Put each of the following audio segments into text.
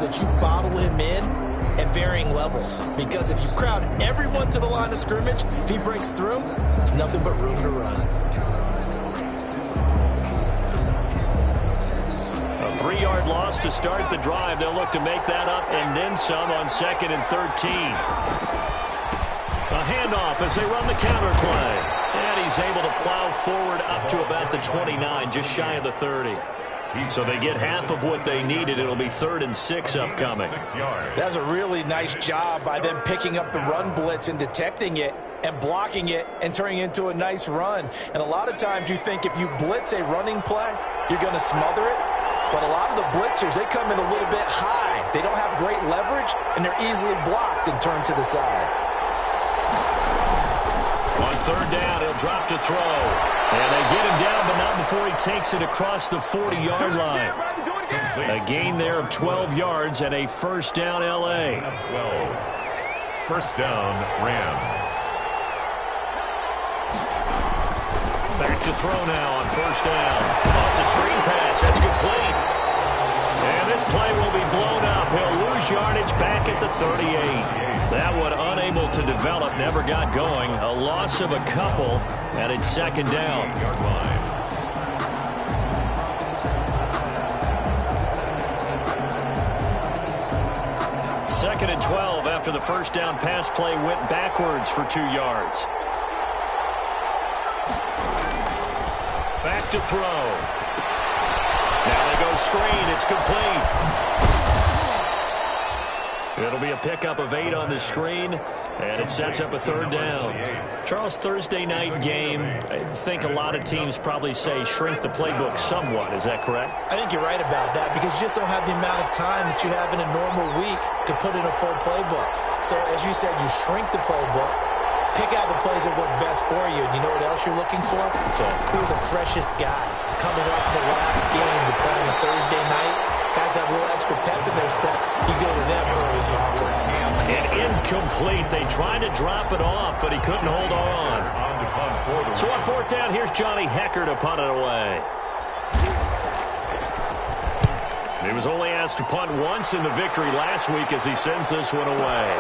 that you bottle him in at varying levels. Because if you crowd everyone to the line of scrimmage, if he breaks through, there's nothing but room to run. A 3-yard loss to start the drive. They'll look to make that up and then some on 2nd and 13. A handoff as they run the counter play. And he's able to plow forward up to about the 29, just shy of the 30. So they get half of what they needed. It'll be 3rd and 6 upcoming. That's a really nice job by them picking up the run blitz and detecting it and blocking it and turning it into a nice run. And a lot of times you think if you blitz a running play, you're going to smother it. But a lot of the blitzers, they come in a little bit high. They don't have great leverage, and they're easily blocked and turned to the side. On 3rd down, he'll drop to throw. And they get him down, but not before he takes it across the 40-yard line. A gain there of 12 yards and a 1st down L.A. 12. 1st down, Rams. Back to throw now on 1st down. Oh, it's a screen pass. That's complete. And this play will be blown up. He'll lose yardage back at the 38. That one unable to develop, never got going. A loss of a couple, and it's 2nd down. 2nd and 12 after the 1st down pass play went backwards for 2 yards. Back to throw. Now they go screen. It's complete. It'll be a pickup of 8 on the screen, and it sets up a 3rd down. Charles, Thursday night game, I think a lot of teams probably say shrink the playbook somewhat. Is that correct? I think you're right about that because you just don't have the amount of time that you have in a normal week to put in a full playbook. So, as you said, you shrink the playbook, pick out the plays that work best for you. And you know what else you're looking for? So, who are the freshest guys coming off the last game to play on a Thursday night? Guys have a little extra pep in their step. You go to them early in the offering. And incomplete. They tried to drop it off, but he couldn't hold on. So on 4th down, here's Johnny Hecker to punt it away. He was only asked to punt once in the victory last week as he sends this one away.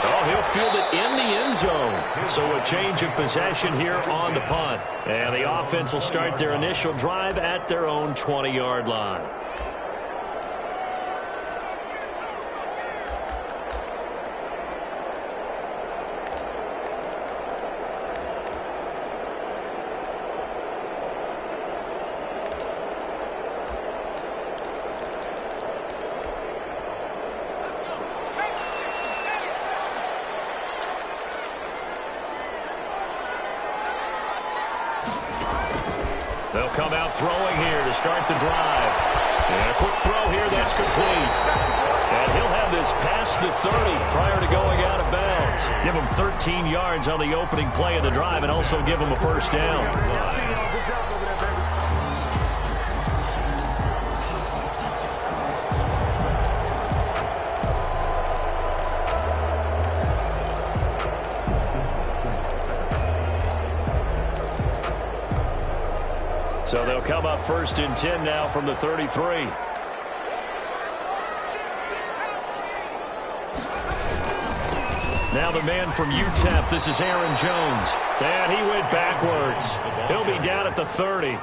Oh, he'll field it in the end zone. So a change of possession here on the punt. And the offense will start their initial drive at their own 20-yard line. They'll come out throwing here to start the drive. And a quick throw here, that's complete. And he'll have this past the 30 prior to going out of bounds. Give him 13 yards on the opening play of the drive and also give him a 1st down. So they'll come up 1st and 10 now from the 33. Now the man from UTEP, this is Aaron Jones. And he went backwards. He'll be down at the 30.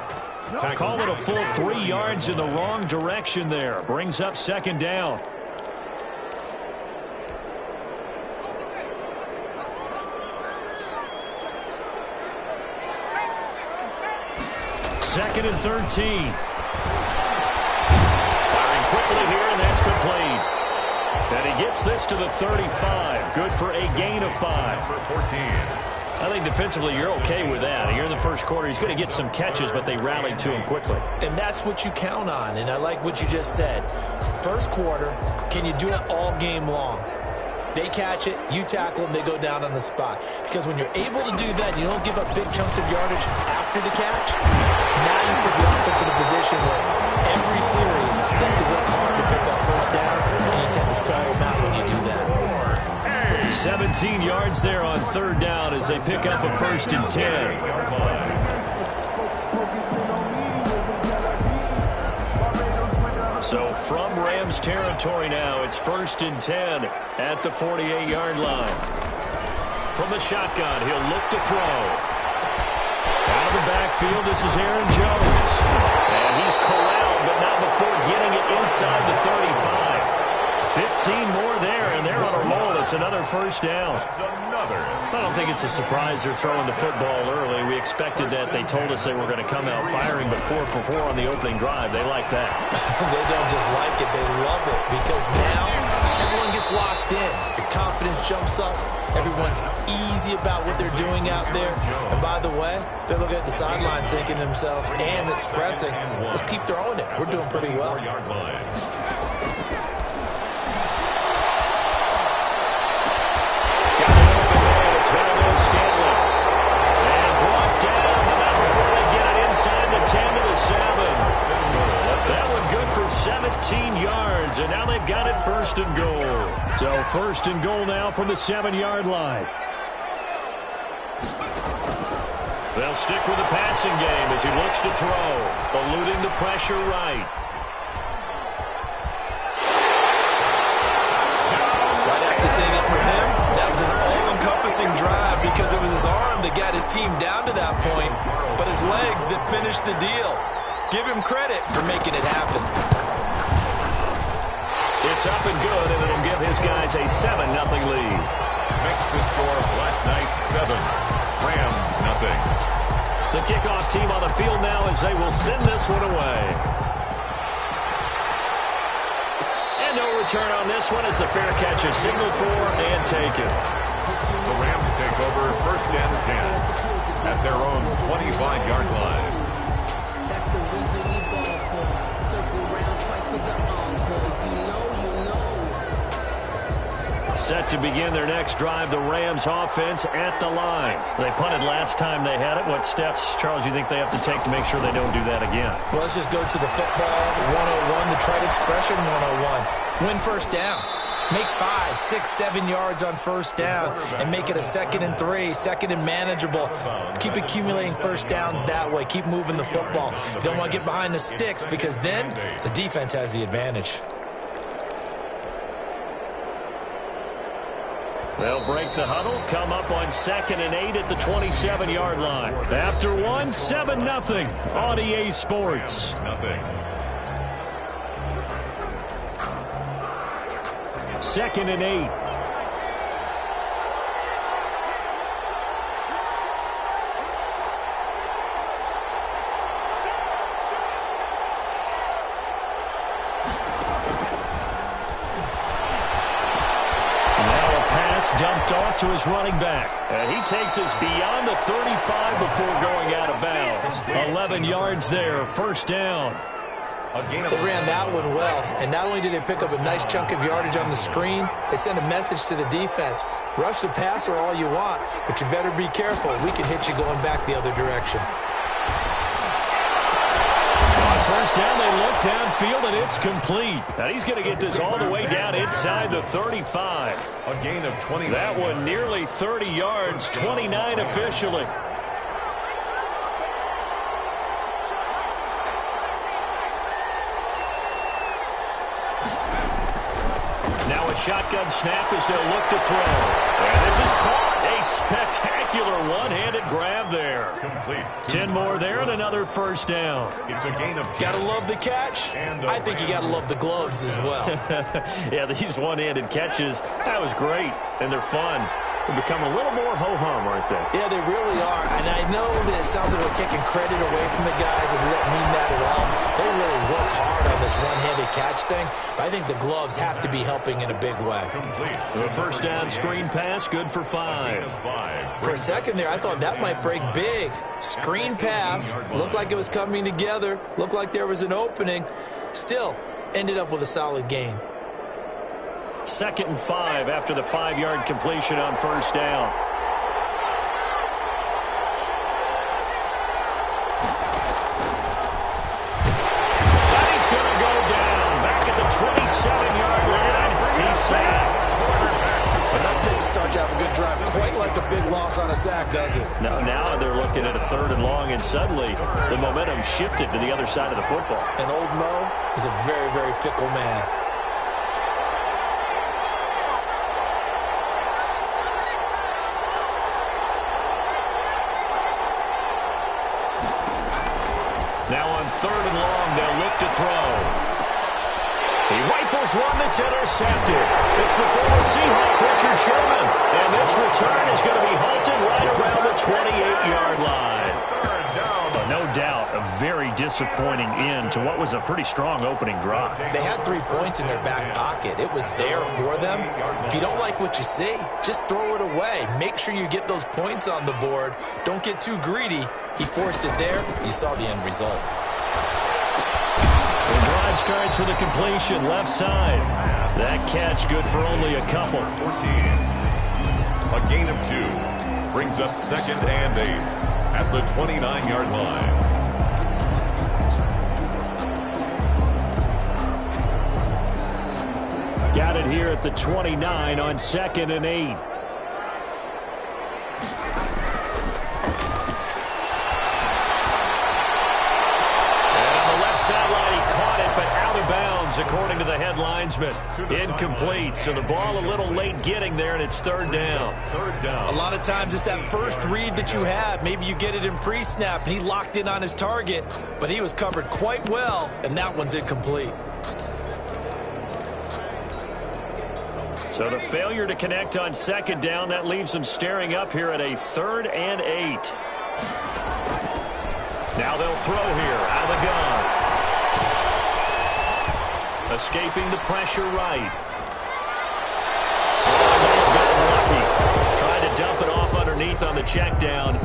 Call it a full 3 yards in the wrong direction there. Brings up 2nd down. Second and 13. Firing quickly here, and that's complete. And he gets this to the 35. Good for a gain of 5. For 14. I think defensively you're okay with that. Here in the 1st quarter, he's going to get some catches, but they rallied to him quickly. And that's what you count on, and I like what you just said. 1st quarter, can you do it all game long? They catch it, you tackle them, they go down on the spot. Because when you're able to do that, you don't give up big chunks of yardage after the catch. Now you put the offense in a position where every series they have to work hard to pick up 1st downs, and you tend to stall them out when you do that. 17 yards there on 3rd down as they pick up a 1st and 10. So from Rams territory now, it's 1st and 10 at the 48-yard line. From the shotgun, he'll look to throw. Out of the backfield, this is Aaron Jones. And he's corralled, but not before getting it inside the 35. 15 more there, and they're on a roll. It's another first down. I don't think it's a surprise they're throwing the football early. We expected that. They told us they were going to come out firing, but 4 for 4 on the opening drive. They like that. They don't just like it. They love it because now everyone gets locked in. Your confidence jumps up. Everyone's easy about what they're doing out there. And by the way, they're looking at the sideline thinking to themselves and expressing, let's keep throwing it. We're doing pretty well. That one good for 17 yards, and now they've got it 1st and goal. So 1st and goal now from the 7-yard line. They'll stick with the passing game as he looks to throw, eluding the pressure right. I'd have to say that for him, that was an all-encompassing drive because it was his arm that got his team down to that point, but his legs that finished the deal. Give him credit for making it happen. It's up and good, and it'll give his guys a 7-0 lead. Makes the score Black Knights 7, Rams 0. The kickoff team on the field now as they will send this one away. And no return on this one as the fair catch is signaled for and taken. The Rams take over 1st and 10 at their own 25-yard line. Set to begin their next drive, the Rams offense at the line. They punted last time they had it. What steps, Charles, you think they have to take to make sure they don't do that again? Well, let's just go to the football 101, the trite expression 101. Win first down. Make 5, 6, 7 yards on first down and make it a 2nd and 3, 2nd and manageable. Keep accumulating first downs that way. Keep moving the football. You don't want to get behind the sticks because then the defense has the advantage. They'll break the huddle, come up on 2nd and 8 at the 27-yard line. After one, 7-0 on EA Sports. 2nd and 8. Dumped off to his running back. And he takes us beyond the 35 before going out of bounds. 11 yards there, first down. They ran that one well, and not only did they pick up a nice chunk of yardage on the screen, they sent a message to the defense. Rush the passer all you want, but you better be careful. We can hit you going back the other direction. First down, they look downfield, and it's complete. And he's going to get this all the way down inside the 35. A gain of 20. That one nearly 30 yards, 29 officially. Now a shotgun snap as they'll look to throw. And this is caught. A spectacular one-handed grab there. Complete. 10 more there and another first down. It's a gain of 10. Gotta love the catch. I think you gotta love the gloves as well. Yeah, these one-handed catches, that was great. And they're fun. They become a little more ho-hum, aren't they? Yeah, they really are. And I know that it sounds like we're taking credit away from the guys, and we don't mean that at all. They really work hard on this one-handed catch thing, but I think the gloves have to be helping in a big way. The first down screen pass, good for 5. For a second there, I thought that might break big. Screen pass, looked like it was coming together, looked like there was an opening. Still, ended up with a solid gain. 2nd and 5 after the 5-yard completion on first down. And he's going to go down back at the 27-yard line. He's sacked. And that takes a start to have a good drive, quite like a big loss on on a sack, does it? Now they're looking at a 3rd and long, and suddenly the momentum shifted to the other side of the football. And old Mo is a very, very fickle man. Now on 3rd and long, they'll look to throw. He rifles one that's intercepted. It's the former Seahawk, Richard Sherman. And this return is going to be halted right around the 28-yard line. No doubt, a very disappointing end to what was a pretty strong opening drive. They had 3 points in their back pocket. It was there for them. If you don't like what you see, just throw it away. Make sure you get those points on the board. Don't get too greedy. He forced it there. You saw the end result. The drive starts with a completion left side. That catch good for only a couple. 14. A gain of 2. Brings up 2nd and 8 at the 29-yard line. Got it here at the 29 on 2nd and 8. Sideline, he caught it, but out of bounds, according to the head linesman. Incomplete, so the ball a little late getting there, and it's 3rd down. A lot of times it's that first read that you have. Maybe you get it in pre-snap, and he locked in on his target, but he was covered quite well, and that one's incomplete. So the failure to connect on 2nd down, that leaves them staring up here at a 3rd and 8. Now they'll throw here out of the gun. Escaping the pressure right. Oh, got lucky. Tried to dump it off underneath on the check down.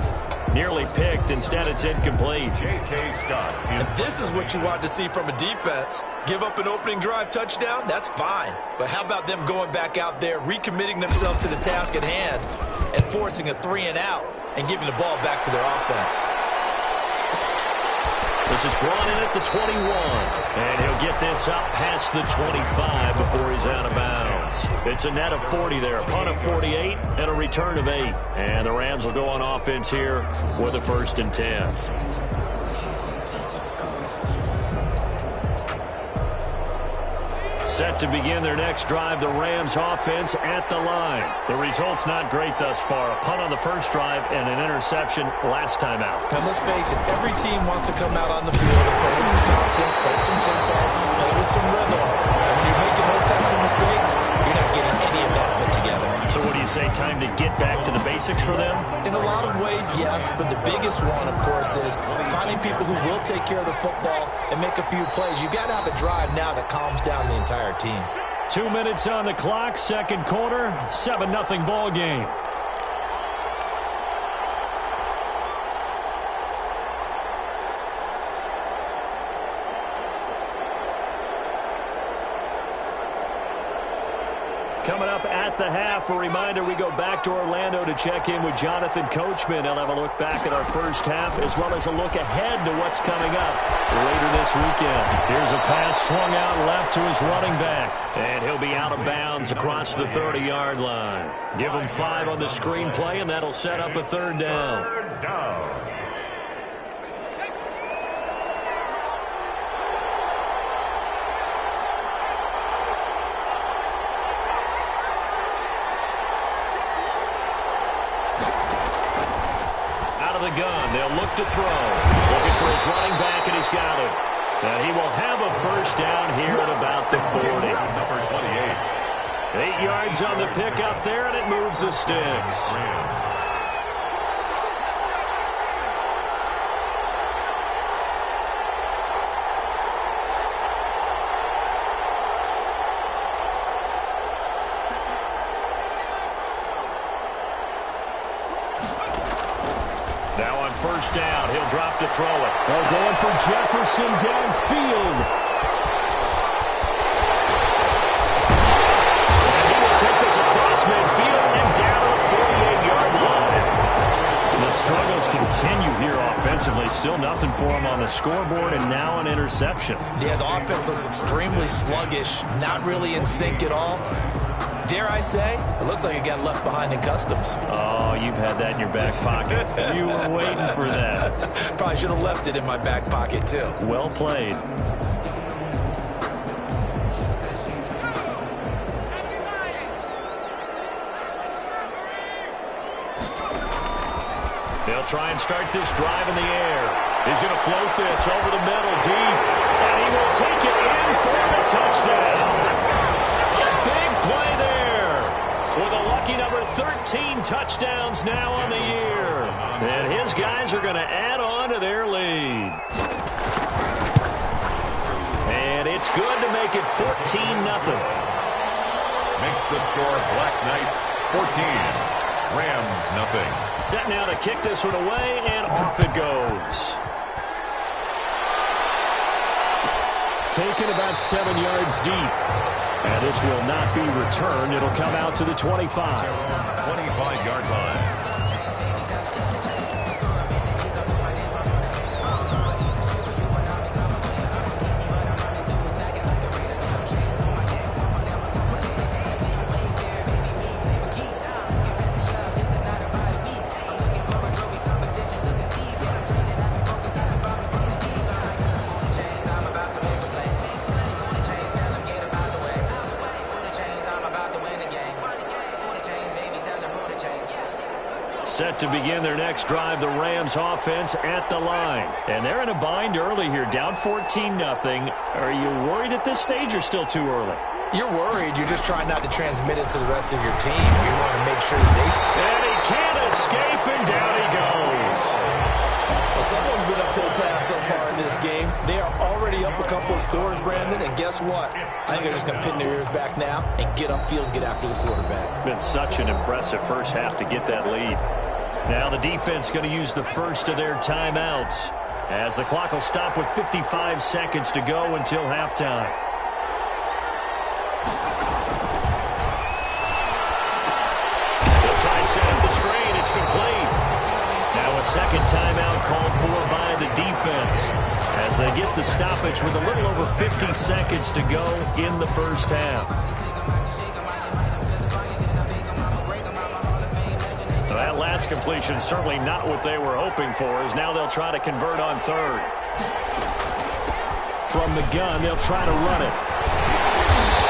Nearly picked. Instead, it's incomplete. J.K. Scott. And this is what you want to see from a defense. Give up an opening drive touchdown, that's fine. But how about them going back out there, recommitting themselves to the task at hand, and forcing a 3 and out and giving the ball back to their offense. This is brought in at the 21. And he'll get this up past the 25 before he's out of bounds. It's a net of 40 there. Punt of 48 and a return of 8. And the Rams will go on offense here with a 1st and 10. Set to begin their next drive, the Rams offense at the line. The result's not great thus far. A punt on the first drive and an interception last time out. And let's face it, every team wants to come out on the field and play with some confidence, play some tempo, play with some rhythm. And when you're making those types of mistakes, you're not getting any of that put together. So what do you say, time to get back to the basics for them? In a lot of ways, yes, but the biggest one, of course, is finding people who will take care of the football and make a few plays. You got to have a drive now that calms down the entire team. 2 minutes on the clock, 2nd quarter, 7-0 ball game. Coming up at the half, a reminder, we go back to Orlando to check in with Jonathan Coachman. He'll have a look back at our first half as well as a look ahead to what's coming up later this weekend. Here's a pass swung out left to his running back. And he'll be out of bounds across the 30-yard line. Give him 5 on the screen play, and that'll set up a 3rd down. Third down. The gun. They'll look to throw. Looking for his running back, and he's got it. And he will have a 1st down here at about the 40. Number 28. 8 yards on the pickup there, and it moves the sticks. Now on 1st down, he'll drop to throw it. They're going for Jefferson downfield. And he will take this across midfield and down to the 48-yard line. The struggles continue here offensively. Still nothing for him on the scoreboard, and now an interception. Yeah, the offense looks extremely sluggish, not really in sync at all. Dare I say, it looks like it got left behind in customs. Oh, you've had that in your back pocket. You were waiting for that. Probably should have left it in my back pocket, too. Well played. They'll try and start this drive in the air. He's going to float this over the middle deep, and he will take it in for a touchdown. A big play there with a lucky number 13 touchdowns now on the year. And his guys are going to add on to their lead. And it's good to make it 14-0. Makes the score Black Knights 14. Rams nothing. Set now to kick this one away, and off it goes. Taken about 7 yards deep. And this will not be returned. It'll come out to the 25. 25-yard line. Set to begin their next drive, the Rams offense at the line. And they're in a bind early here, down 14-0. Are you worried at this stage or still too early? You're worried. You're just trying not to transmit it to the rest of your team. You want to make sure that they... And he can't escape, and down he goes. Well, someone's been up to the task so far in this game. They are already up a couple of scores, Brandon, and guess what? I think they're just going to pin their ears back now and get upfield and get after the quarterback. Been such an impressive first half to get that lead. Now the defense going to use the first of their timeouts as the clock will stop with 55 seconds to go until halftime. They'll try and set up the screen. It's complete. Now a second timeout called for by the defense as they get the stoppage with a little over 50 seconds to go in the first half. That last completion certainly not what they were hoping for, as now they'll try to convert on third. From the gun, they'll try to run it.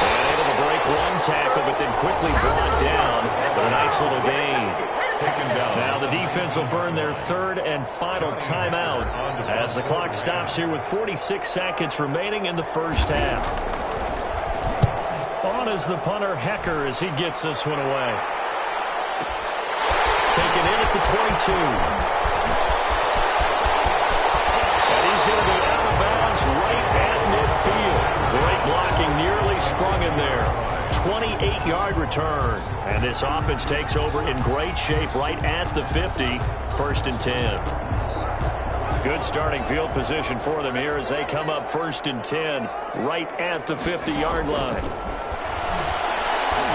And able to break one tackle, but then quickly brought down for a nice little gain. Taken down. Now the defense will burn their third and final timeout as the clock stops here with 46 seconds remaining in the first half. On is the punter, Hecker, as he gets this one away. Taken in at the 22. And he's going to be out of bounds right at midfield. Great blocking, nearly sprung him there. 28-yard return. And this offense takes over in great shape right at the 50. First and 10. Good starting field position for them here as they come up first and 10 right at the 50-yard line.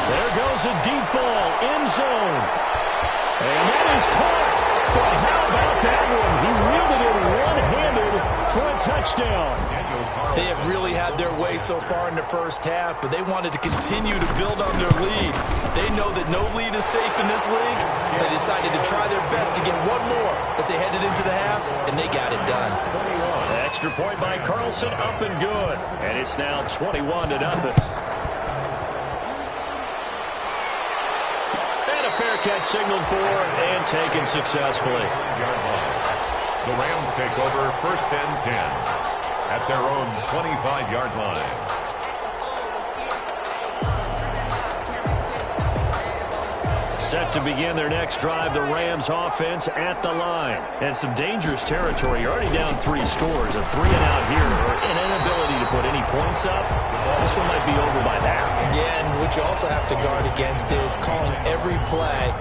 There goes a deep ball, end zone. And that is caught. But how about that one? He reeled it in one-handed for a touchdown. They have really had their way so far in the first half, but they wanted to continue to build on their lead. They know that no lead is safe in this league, so they decided to try their best to get one more as they headed into the half, and they got it done. Extra point by Carlson, up and good. And it's now 21-0. Fair catch signaled for and taken successfully. The Rams take over first and 10 at their own 25-yard line. Set to begin their next drive, the Rams offense at the line. And some dangerous territory. You're already down 3 scores. A 3-and-out here, or an inability to put any points up. This one might be over by half. Yeah, and what you also have to guard against is calling every play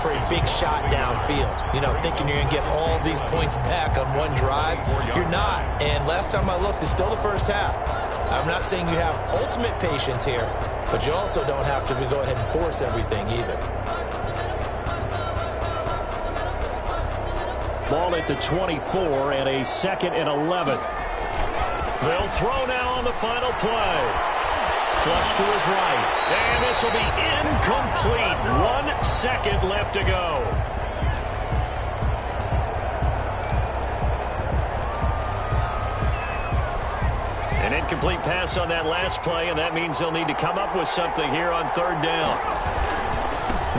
for a big shot downfield. You know, thinking you're going to get all these points back on one drive. You're not. And last time I looked, it's still the first half. I'm not saying you have ultimate patience here, but you also don't have to go ahead and force everything either. Ball at the 24 and a 2nd and 11. They'll throw now on the final play. Flush to his right. And this This will be incomplete. 1 second left to go. An incomplete pass on that last play, and that means they'll need to come up with something here on third down.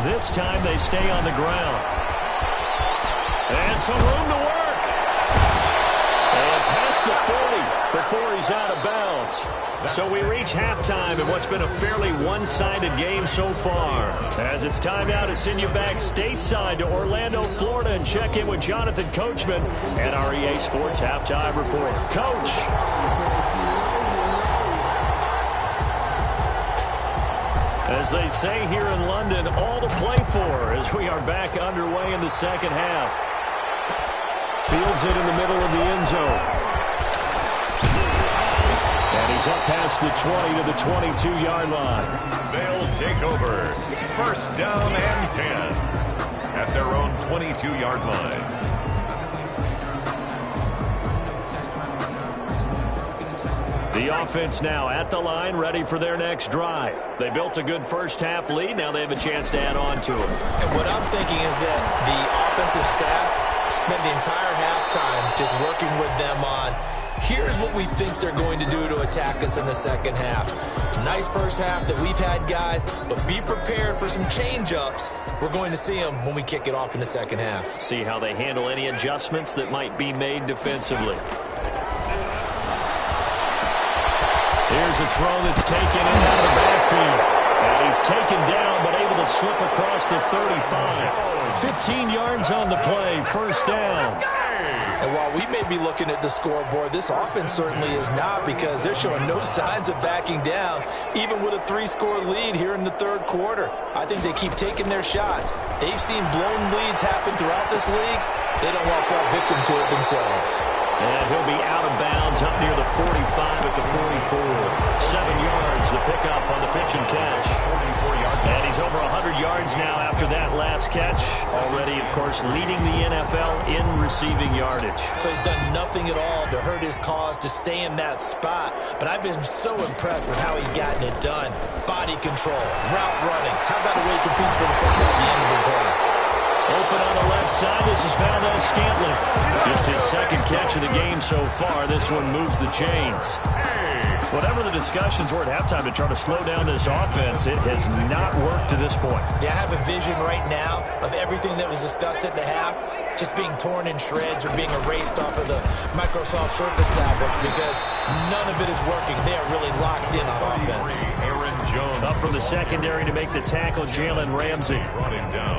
This time they stay on the ground. And some room to work. And past the 40 before he's out of bounds. So we reach halftime in what's been a fairly one-sided game so far. As it's time now to send you back stateside to Orlando, Florida, and check in with Jonathan Coachman and our EA Sports Halftime Report. Coach. As they say here in London, all to play for as we are back underway in the second half. Fields it in the middle of the end zone. And he's up past the 20 to the 22-yard line. They'll take over. First down and 10 at their own 22-yard line. The offense now at the line, ready for their next drive. They built a good first-half lead. Now they have a chance to add on to it. And what I'm thinking is that the offensive staff spent the entire halftime just working with them on, here's what we think they're going to do to attack us in the second half. Nice first half that we've had, guys, but be prepared for some change-ups. We're going to see them when we kick it off in the second half. See how they handle any adjustments that might be made defensively. Here's a throw that's taken in out of the backfield. And he's taken down, but able to slip across the 35. 15 yards on the play, first down. And while we may be looking at the scoreboard, this offense certainly is not, because they're showing no signs of backing down, even with a 3-score lead here in the third quarter. I think they keep taking their shots. They've seen blown leads happen throughout this league. They don't want to fall victim to it themselves. And he'll be out of bounds up near the 45 at the 44. 7 yards, the pickup on the pitch and catch. And he's over 100 yards now after that last catch. Already, of course, leading the NFL in receiving yardage. So he's done nothing at all to hurt his cause, to stay in that spot. But I've been so impressed with how he's gotten it done. Body control, route running. How about the way he competes for the football at the end of the play? Open on the left side, this is Valdez-Scantling. Just his second catch of the game so far. This one moves the chains. Whatever the discussions were at halftime to try to slow down this offense, it has not worked to this point. Yeah, I have a vision right now of everything that was discussed at the half just being torn in shreds or being erased off of the Microsoft Surface tablets, because none of it is working. They are really locked in on offense. Up from the secondary to make the tackle, Jalen Ramsey.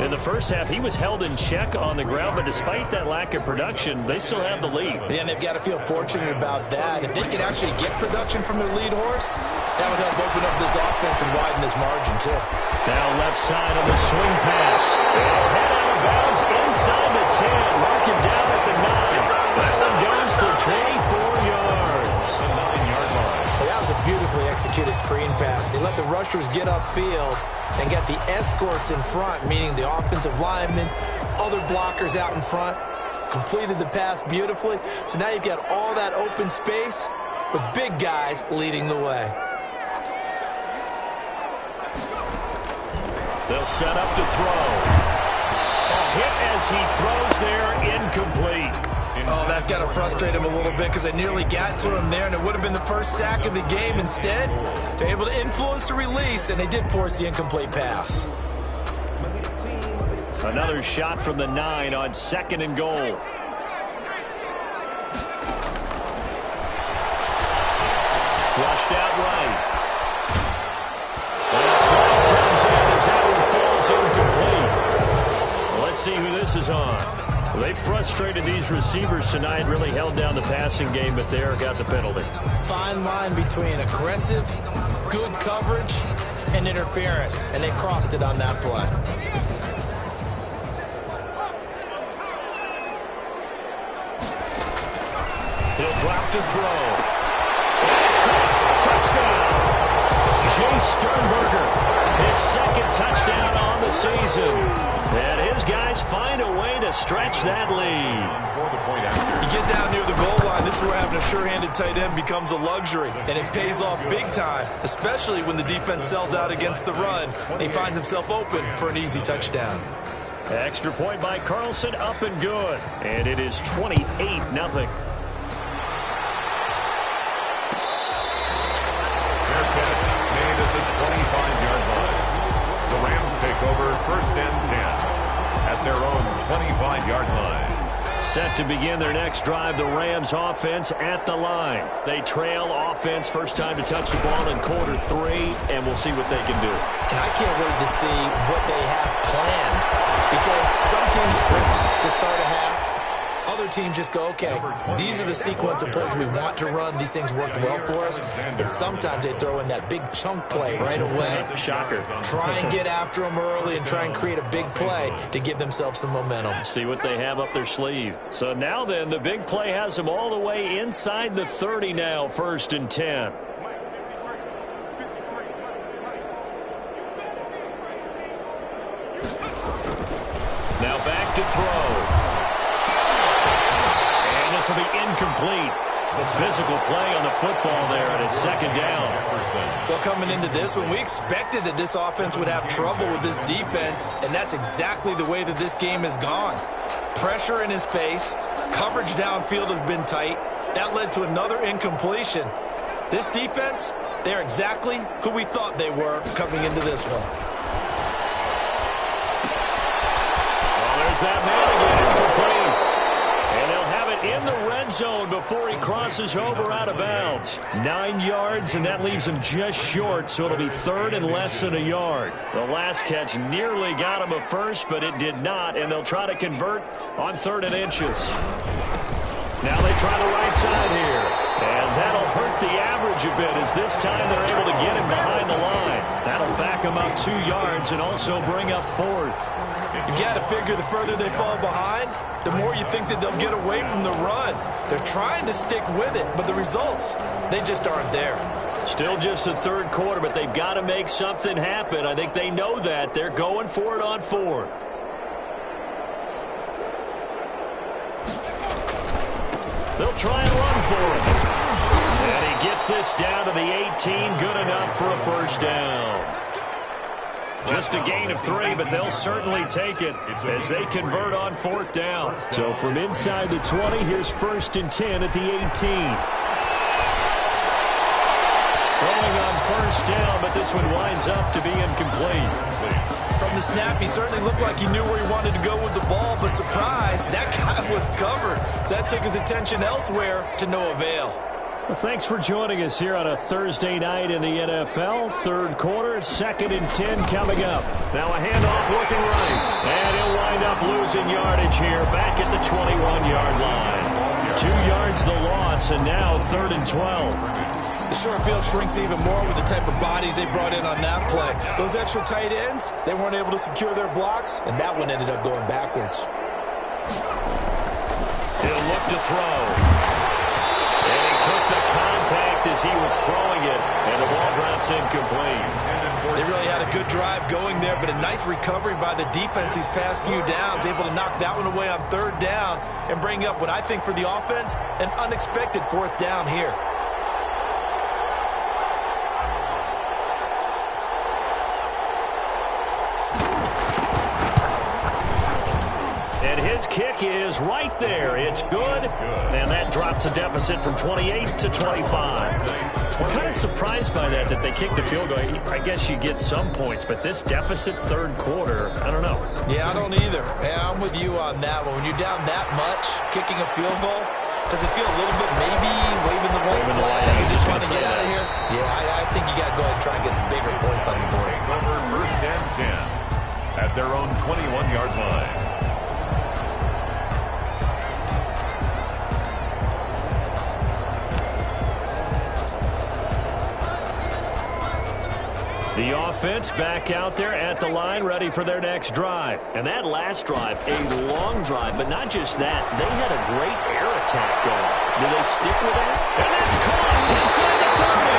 In the first half, he was held in check on the ground, but despite that lack of production, they still have the lead. Yeah, and they've got to feel fortunate about that. If they can actually get production from their lead horse, that would help open up this offense and widen this margin, too. Now left side on the swing pass. Head out of bounds inside the 10. Mark him down at the 9. That one goes for 24 yards. The 9-yard line. That was a beautifully executed screen pass. They let the rushers get upfield and get the escorts in front, meaning the offensive linemen, other blockers out in front, completed the pass beautifully. So now you've got all that open space with big guys leading the way. They'll set up to throw. A hit as he throws there, incomplete. Oh, that's got to frustrate him a little bit, because they nearly got to him there, and it would have been the first sack of the game. Instead, they're able to influence the release, and they did force the incomplete pass. Another shot from the 9 on 2nd and goal. Flushed out right. And the flag comes in as that one falls incomplete. Let's see who this is on. They frustrated these receivers tonight, really held down the passing game, but there got the penalty. Fine line between aggressive, good coverage, and interference, and they crossed it on that play. He'll drop to throw. And it's caught. Touchdown. Jay Sternberger, his second touchdown on the season. And his his guys find a way to stretch that lead. You get down near the goal line, this is where having a sure-handed tight end becomes a luxury, and it pays off big time, especially when the defense sells out against the run, and he finds himself open for an easy touchdown. Extra point by Carlson, up and good. And it is 28-0. Fair catch made at the 25-yard line. The Rams take over 1st and 10 at their own 25-yard line. Set to begin their next drive, the Rams offense at the line. They trail offense, first time to touch the ball in quarter 3, and we'll see what they can do. And I can't wait to see what they have planned, because some teams script to start a half. Other teams just go, okay, these are the sequence of plays we want to run. These things worked well for us. And sometimes they throw in that big chunk play right away. Shocker. Try and get after them early and try and create a big play to give themselves some momentum. See what they have up their sleeve. So now then, the big play has them all the way inside the 30 now, 1st and 10. Now back to throw. And this will be incomplete. The physical play on the football there, and it's 2nd down. Well, coming into this one, we expected that this offense would have trouble with this defense, and that's exactly the way that this game has gone. Pressure in his face, coverage downfield has been tight. That led to another incompletion. This defense, they're exactly who we thought they were coming into this one. Well, there's that man again. It's complete. And they'll have it in the red zone before he crosses over out of bounds. 9 yards, and that leaves him just short, so it'll be 3rd and less than a yard. The last catch nearly got him a first, but it did not, and they'll try to convert on 3rd and inches. Now they try the right side here, and that'll hurt the average a bit, as this time they're able to get him behind the line. That'll back him up 2 yards and also bring up 4th. You got to figure the further they fall behind, the more you think that they'll get away from the run. They're trying to stick with it, but the results, they just aren't there. Still just the 3rd quarter, but they've got to make something happen. I think they know that. They're going for it on 4th. They'll try and run for it. And he gets this down to the 18. Good enough for a 1st down. Just a gain of 3, but they'll certainly take it as they convert on 4th down. So from inside the 20, here's 1st and 10 at the 18. Throwing on 1st down, but this one winds up to be incomplete. From the snap, he certainly looked like he knew where he wanted to go with the ball, but surprise, that guy was covered. So that took his attention elsewhere to no avail. Well, thanks for joining us here on a Thursday night in the NFL. 3rd quarter, 2nd and 10 coming up. Now a handoff looking right. And he'll wind up losing yardage here back at the 21-yard line. 2 yards the loss, and now 3rd and 12. The short field shrinks even more with the type of bodies they brought in on that play. Those extra tight ends, they weren't able to secure their blocks, and that one ended up going backwards. He'll look to throw. And he took the contact as he was throwing it, and the ball drops incomplete. They really had a good drive going there, but a nice recovery by the defense these past few downs, able to knock that one away on 3rd down and bring up what I think for the offense, an unexpected 4th down here. His kick is right there. It's good. And that drops a deficit from 28 to 25. I'm kind of surprised by that they kicked the field goal. I guess you get some points, but this deficit 3rd quarter, I don't know. Yeah, I don't either. Yeah, I'm with you on that one. When you're down that much, kicking a field goal, does it feel a little bit maybe waving the white flag? You just want to get out of here? Yeah, I think you got to go ahead and try and get some bigger points on the board. Over 1st and 10 at their own 21-yard line. The offense back out there at the line, ready for their next drive. And that last drive, a long drive, but not just that. They had a great air attack going. Do they stick with that? And that's caught inside the 30.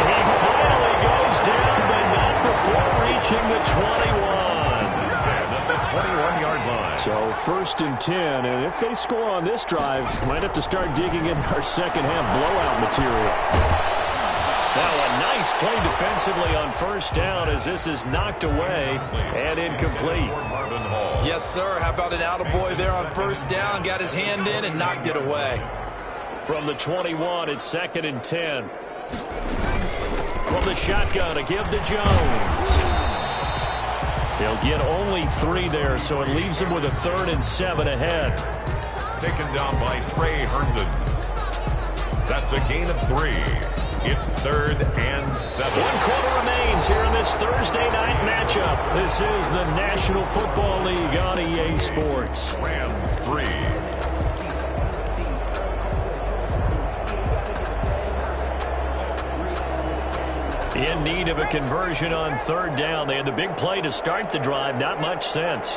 And he finally goes down, but not before reaching the 21. 21-yard line. So 1st and 10, and if they score on this drive, might have to start digging in our second half blowout material. Now a nice play defensively on 1st down as this is knocked away and incomplete. Yes, sir. How about an attaboy there on 1st down? Got his hand in and knocked it away. From the 21, it's 2nd and 10. From the shotgun, a give to Jones. He'll get only 3 there, so it leaves him with a 3rd and 7 ahead. Taken down by Trey Herndon. That's a gain of 3. It's 3rd and 7. 1 quarter remains here in this Thursday night matchup. This is the National Football League on EA Sports. Rams 3. In need of a conversion on 3rd down. They had the big play to start the drive. Not much sense.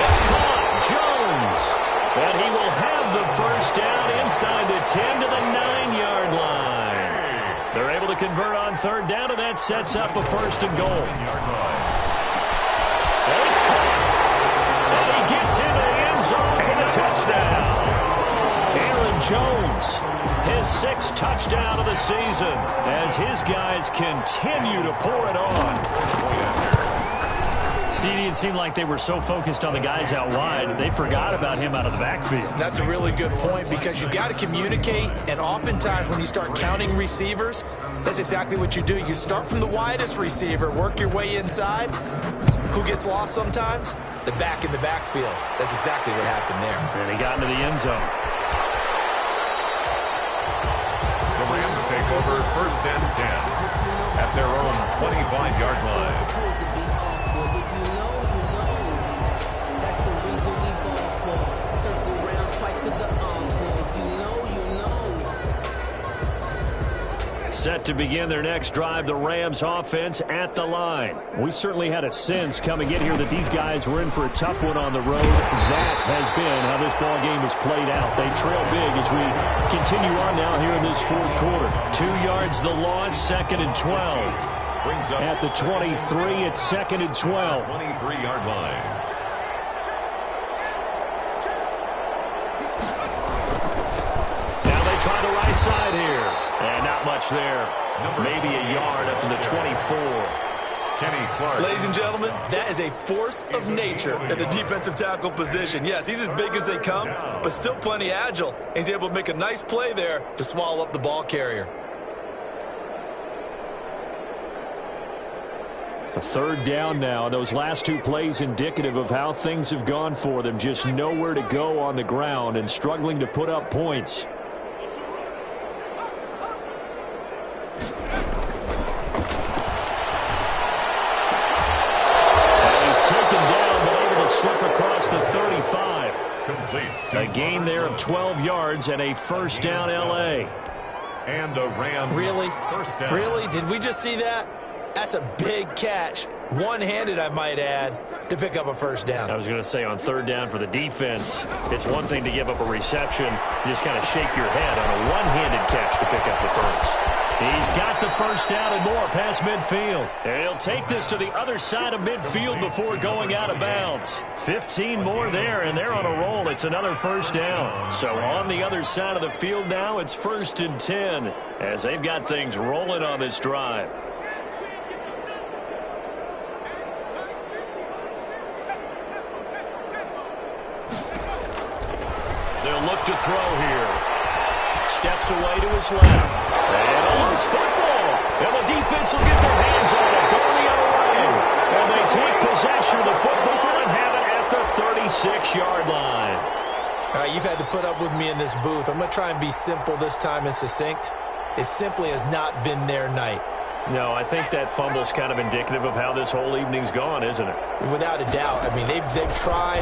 It's caught. Jones. And he will have the 1st down inside the 10 to the 9-yard line. They're able to convert on 3rd down, and that sets up a 1st and goal. And it's caught. And he gets into the end zone for the touchdown. Aaron Jones, his 6th touchdown of the season, as his guys continue to pour it on. CD, it seemed like they were so focused on the guys out wide, they forgot about him out of the backfield. That's a really good point because you've got to communicate, and oftentimes when you start counting receivers, that's exactly what you do. You start from the widest receiver, work your way inside. Who gets lost sometimes? The back in the backfield. That's exactly what happened there. And he got into the end zone. The Rams take over 1st and 10 at their own 25-yard line. Set to begin their next drive, the Rams offense at the line. We certainly had a sense coming in here that these guys were in for a tough one on the road. That has been how this ball game has played out. They trail big as we continue on now here in this 4th quarter. 2 yards the loss, 2nd and 12. At the 23, it's 2nd and 12. 23-yard line. Now they try the right side here. And not much there. Maybe a yard up to the 24. Kenny Clark. Ladies and gentlemen, that is a force of nature at the defensive tackle position. Yes, he's as big as they come, but still plenty agile. He's able to make a nice play there to swallow up the ball carrier. A 3rd down now. Those last 2 plays indicative of how things have gone for them. Just nowhere to go on the ground and struggling to put up points. Across the 35. Complete. A gain there of 12 yards and a 1st down L.A. And a Rams. Really? 1st down. Really? Did we just see that? That's a big catch. One-handed, I might add, to pick up a 1st down. I was going to say on 3rd down for the defense, it's one thing to give up a reception. You just kind of shake your head on a one-handed catch to pick up the 1st. He's got the 1st down and more past midfield. And he'll take this to the other side of midfield before going out of bounds. 15 more there, and they're on a roll. It's another 1st down. So on the other side of the field now, it's 1st and 10 as they've got things rolling on this drive. They'll look to throw here. Steps away to his left. And a loose football. And the defense will get their hands on it. Going the other way. And they take possession of the football and have it at the 36-yard line. All right, you've had to put up with me in this booth. I'm going to try and be simple this time and succinct. It simply has not been their night. No, I think that fumble's kind of indicative of how this whole evening's gone, isn't it? Without a doubt. I mean, they've tried,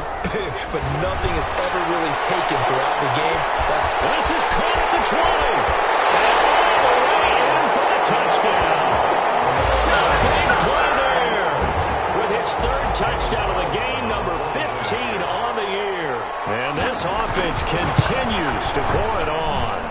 but nothing has ever really taken throughout the game. This is caught at the 20. And all the way in for the touchdown. A big play there. With his 3rd touchdown of the game, number 15 on the year. And this offense continues to pour it on.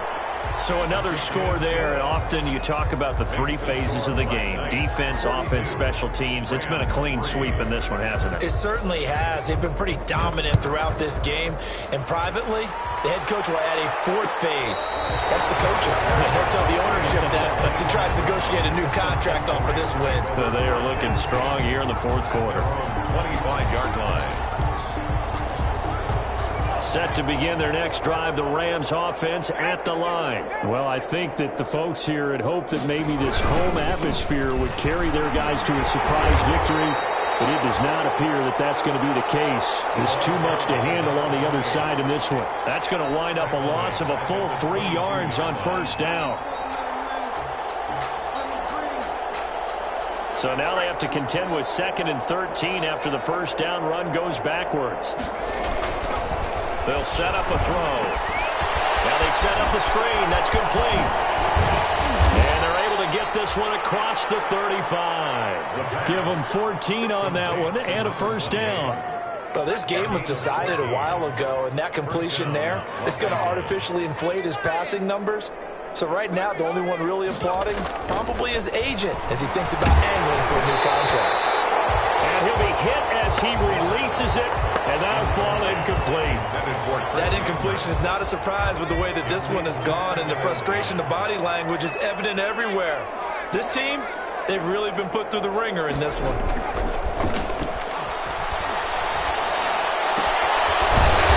So another score there, and often you talk about the three phases of the game: defense, offense, special teams. It's been a clean sweep in this one, hasn't it? It certainly has. They've been pretty dominant throughout this game. And privately, the head coach will add a fourth phase. That's the coaching. And he'll tell the ownership that as he tries to negotiate a new contract off of this win. They are looking strong here in the fourth quarter. 25-yard line. Set to begin their next drive, the Rams offense at the line. Well, I think that the folks here had hoped that maybe this home atmosphere would carry their guys to a surprise victory, but it does not appear that that's going to be the case. There's too much to handle on the other side in this one. That's going to wind up a loss of a full 3 yards on first down. So now they have to contend with 2nd and 13 after the first down run goes backwards. They'll set up a throw. Now they set up the screen. That's complete. And they're able to get this one across the 35. Give them 14 on that one and a first down. Well, this game was decided a while ago, and that completion there is going to artificially inflate his passing numbers. So right now, the only one really applauding probably his agent as he thinks about angling for a new contract. And he'll be hit as he releases it, and that'll fall incomplete. That incompletion is not a surprise with the way that this one has gone, and the frustration, the body language is evident everywhere. This team, they've really been put through the ringer in this one.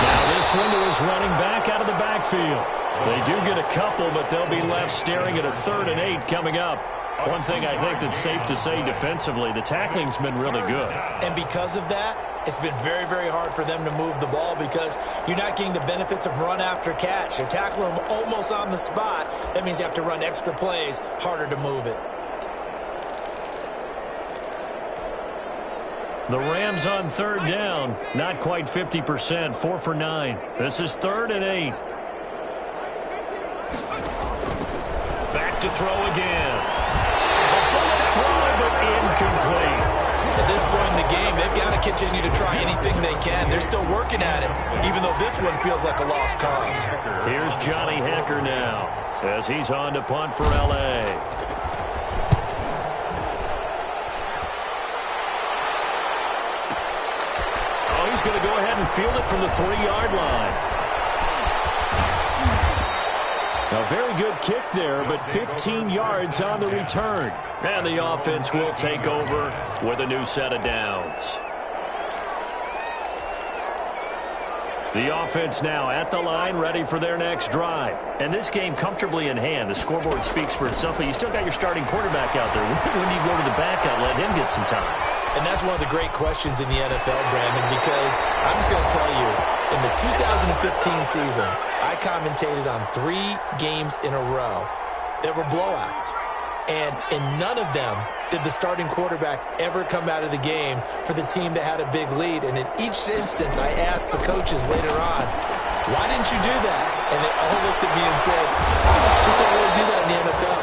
Now this window is running back out of the backfield. They do get a couple, but they'll be left staring at a 3rd and 8 coming up. One thing I think that's safe to say defensively, the tackling's been really good. And because of that, it's been very, very hard for them to move the ball because you're not getting the benefits of run after catch. You're tackling them almost on the spot. That means you have to run extra plays, harder to move it. The Rams on 3rd down, not quite 50%, 4 for 9. This is 3rd and 8. Back to throw again. A bullet throw, but incomplete. At this point in the game, they've got to continue to try anything they can. They're still working at it, even though this one feels like a lost cause. Here's Johnny Hacker now as he's on to punt for L.A. Oh, he's going to go ahead and field it from the 3-yard line. A very good kick there, but 15 yards on the return. And the offense will take over with a new set of downs. The offense now at the line, ready for their next drive. And this game comfortably in hand. The scoreboard speaks for itself, but you still got your starting quarterback out there. When do you go to the backup, let him get some time? And that's one of the great questions in the NFL, Brandon, because I'm just going to tell you, in the 2015 season, I commentated on 3 games in a row that were blowouts. And in none of them did the starting quarterback ever come out of the game for the team that had a big lead. And in each instance, I asked the coaches later on, why didn't you do that? And they all looked at me and said, just don't really do that in the NFL.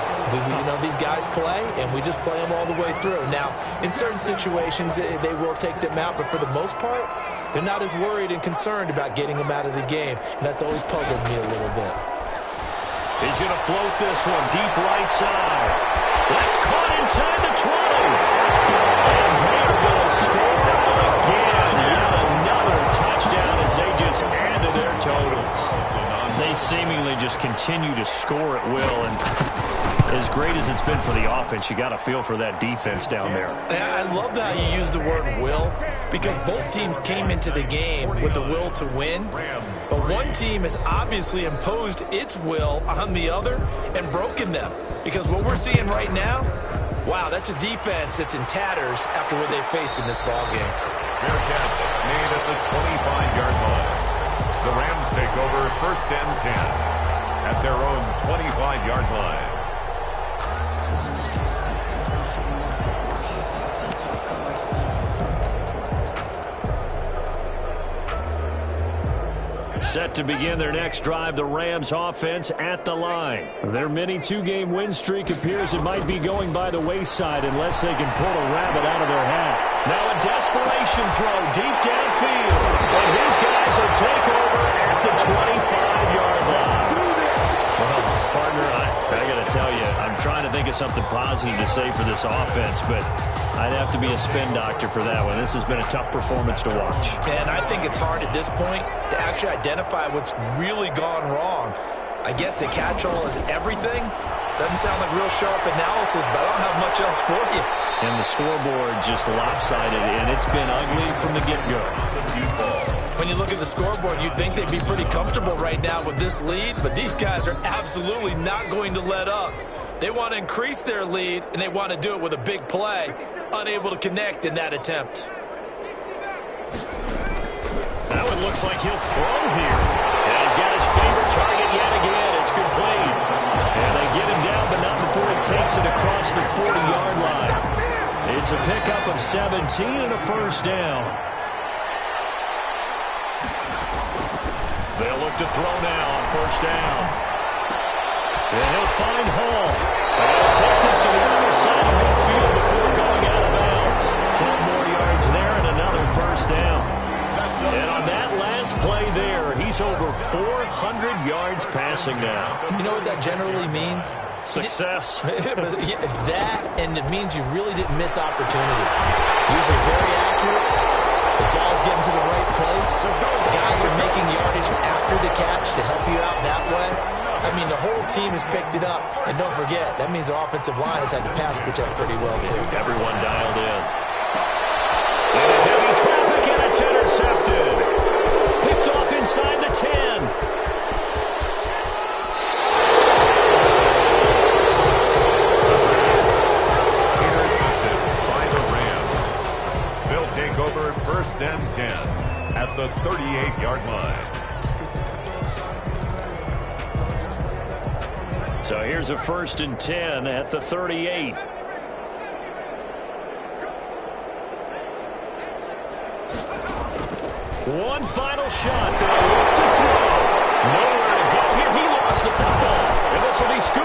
These guys play, and we just play them all the way through. Now, in certain situations, they will take them out, but for the most part, they're not as worried and concerned about getting them out of the game, and that's always puzzled me a little bit. He's going to float this one deep right side. That's caught inside the 20. And they're going to score again. Yet another touchdown as they just add to their totals. They seemingly just continue to score at will, and as great as it's been for the offense, you got to feel for that defense down there. And I love how you use the word will, because both teams came into the game with the will to win, but one team has obviously imposed its will on the other and broken them, because what we're seeing right now, wow, that's a defense that's in tatters after what they've faced in this ballgame. Fair catch made at the 25-yard line. The Rams take over 1st and 10 at their own 25-yard line. Set to begin their next drive, the Rams offense at the line. Their mini 2-game win streak appears it might be going by the wayside unless they can pull a rabbit out of their hat. Now a desperation throw deep downfield. And his guys will take over at the 25-yard line. Well, partner, I'm trying to think of something positive to say for this offense, but I'd have to be a spin doctor for that one. This has been a tough performance to watch. And I think it's hard at this point to actually identify what's really gone wrong. I guess the catch-all is everything. Doesn't sound like real sharp analysis, but I don't have much else for you. And the scoreboard just lopsided, and it's been ugly from the get-go. When you look at the scoreboard, you'd think they'd be pretty comfortable right now with this lead, but these guys are absolutely not going to let up. They want to increase their lead, and they want to do it with a big play. Unable to connect in that attempt. Now it looks like he'll throw here. And he's got his favorite target yet again. It's complete. And they get him down, but not before he takes it across the 40-yard line. It's a pickup of 17 and a first down. They'll look to throw now on first down. And he'll find Hall. And he'll take this to the other side of midfield before going out of bounds. 12 more yards there and another first down. And on that last play there, he's over 400 yards passing now. You know what that generally means? Success. That, and it means you really didn't miss opportunities. Usually very accurate. The ball's getting to the right place. Guys are making yardage after the catch to help you out that way. I mean, the whole team has picked it up. And don't forget, that means the offensive line has had to pass protect pretty well, too. Everyone dialed in. And a heavy traffic, and it's intercepted. Picked off inside the 10. Intercepted by the Rams. They'll take over first and 10 at the 38-yard line. So here's a first and 10 at the 38. One final shot. They'll look to throw. Nowhere to go here. He lost the football. And this will be scooped